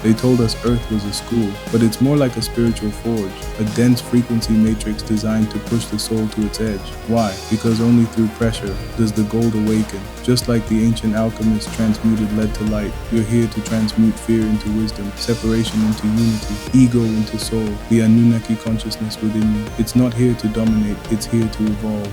They told us Earth was a school, but it's more like a spiritual forge, a dense frequency matrix designed to push the soul to its edge. Why? Because only through pressure does the gold awaken. Just like the ancient alchemists transmuted lead to light, you're here to transmute fear into wisdom, separation into unity, ego into soul, the Anunnaki consciousness within you. It's not here to dominate, it's here to evolve.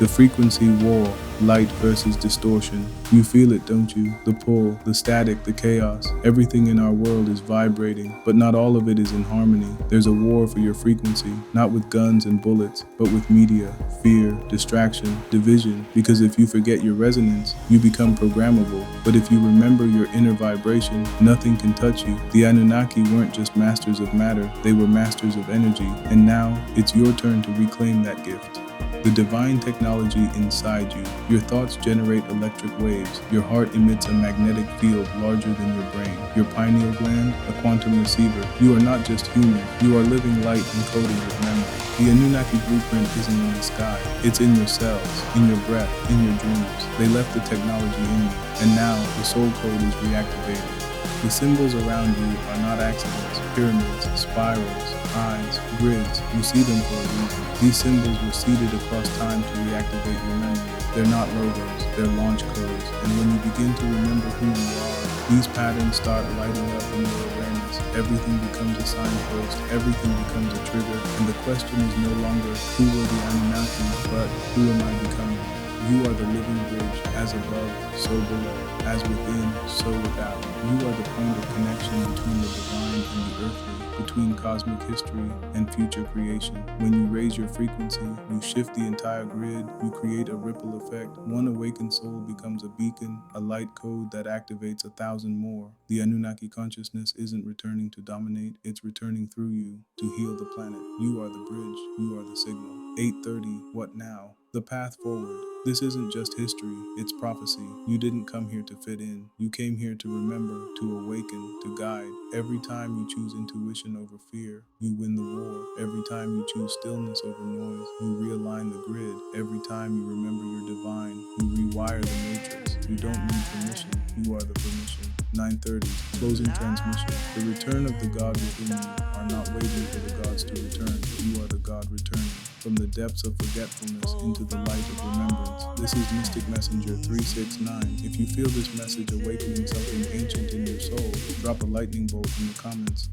The frequency war, light versus distortion. You feel it, don't you? The pull, the static, the chaos. Everything in our world is vibrating, but not all of it is in harmony. There's a war for your frequency, not with guns and bullets, but with media, fear, distraction, division. Because if you forget your resonance, you become programmable. But if you remember your inner vibration, nothing can touch you. The Anunnaki weren't just masters of matter, they were masters of energy. And now, it's your turn to reclaim that gift. The divine technology inside you. Your thoughts generate electric waves. Your heart emits a magnetic field larger than your brain. Your pineal gland, a quantum receiver. You are not just human. You are living light encoded with memory. The Anunnaki blueprint isn't in the sky. It's in your cells, in your breath, in your dreams. They left the technology in you, and now the soul code is reactivated. The symbols around you are not accidents, pyramids, spirals, eyes, grids. You see them for a reason. These symbols were seeded across time to reactivate your memory. They're not logos, they're launch codes. And when you begin to remember who you are, these patterns start lighting up in your awareness. Everything becomes a signpost, everything becomes a trigger. And the question is no longer who were the Anunnaki, but who am I becoming? You are the living bridge, as above, so below, as within, so without. You are the point of connection between the divine and the earthly, between cosmic history and future creation. When you raise your frequency, you shift the entire grid, you create a ripple effect. One awakened soul becomes a beacon, a light code that activates 1,000 more. The Anunnaki consciousness isn't returning to dominate, it's returning through you to heal the planet. You are the bridge, you are the signal. 8:30, what now? The path forward. This isn't just history, it's prophecy. You didn't come here to fit in. You came here to remember, to awaken, to guide. Every time you choose intuition over fear, you win the war. Every time you choose stillness over noise, you realign the grid. Every time you remember your divine, you rewire the matrix. You don't need permission, you are the permission. 9:30, closing transmission. The return of the God within you are not waiting for the gods to return. You are the God returning. From the depths of forgetfulness into the light of remembrance. This is Mystic Messenger 369. If you feel this message awakening something ancient in your soul, drop a lightning bolt in the comments,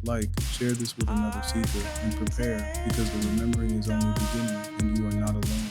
share this with another seeker, and prepare, because the remembering is only beginning, and you are not alone.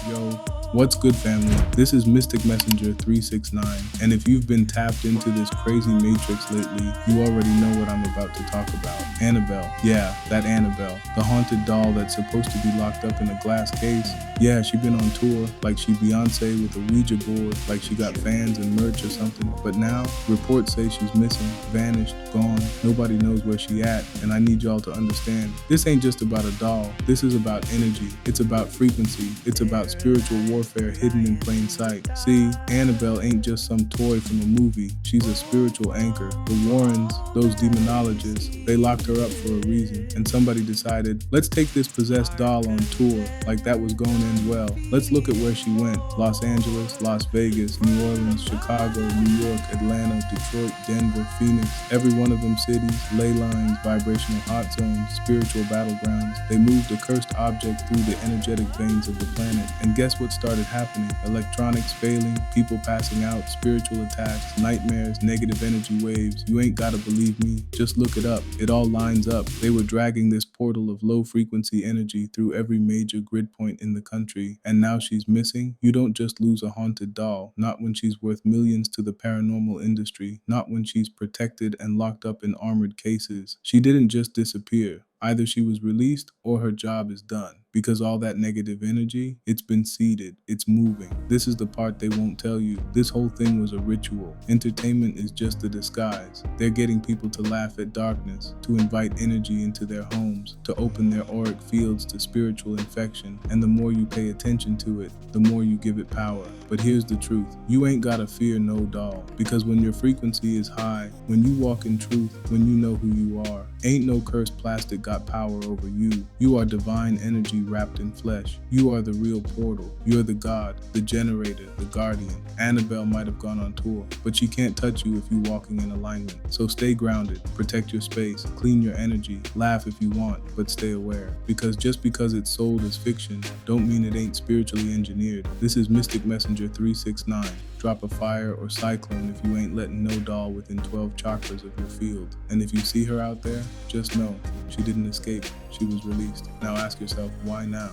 Yo, what's good, family? This is Mystic Messenger 369, and if you've been tapped into this crazy matrix lately, you already know what I'm about to talk about. Annabelle. Yeah, that Annabelle. The haunted doll that's supposed to be locked up in a glass case. Yeah, she been on tour, like she Beyonce with a Ouija board, like she got fans and merch or something. But now, reports say she's missing, vanished, gone. Nobody knows where she at, and I need y'all to understand. This ain't just about a doll. This is about energy. It's about frequency. It's about spiritual warfare hidden in plain sight. See, Annabelle ain't just some toy from a movie. She's a spiritual anchor. The Warrens, those demonologists, they locked her up for a reason. And somebody decided, let's take this possessed doll on tour, like that was going to end well. Let's look at where she went. Los Angeles, Las Vegas, New Orleans, Chicago, New York, Atlanta, Detroit, Denver, Phoenix. Every one of them cities, ley lines, vibrational hot zones, spiritual battlegrounds. They moved a cursed object through the energetic veins of the planet. And guess what started happening? Electronics failing, people passing out, spiritual attacks, nightmares, negative energy waves. You ain't gotta believe me, just look it up. It all lines up. They were dragging this portal of low frequency energy through every major grid point in the country, and now she's missing. You don't just lose a haunted doll, not when she's worth millions to the paranormal industry, not when she's protected and locked up in armored cases. She didn't just disappear. Either she was released or her job is done. Because all that negative energy, it's been seeded, it's moving. This is the part they won't tell you. This whole thing was a ritual. Entertainment is just a disguise. They're getting people to laugh at darkness, to invite energy into their homes, to open their auric fields to spiritual infection. And the more you pay attention to it, the more you give it power. But here's the truth. You ain't gotta fear no doll. Because when your frequency is high, when you walk in truth, when you know who you are, ain't no cursed plastic got power over you. You are divine energy wrapped in flesh. You are the real portal. You're the God, the generator, the guardian. Annabelle might have gone on tour, but she can't touch you if you're walking in alignment. So stay grounded, protect your space, clean your energy, laugh if you want, but stay aware. Because just because it's sold as fiction, don't mean it ain't spiritually engineered. This is Mystic Messenger 369. Drop a fire or cyclone if you ain't letting no doll within 12 chakras of your field. And if you see her out there, just know she didn't escape, she was released. Now ask yourself, why now?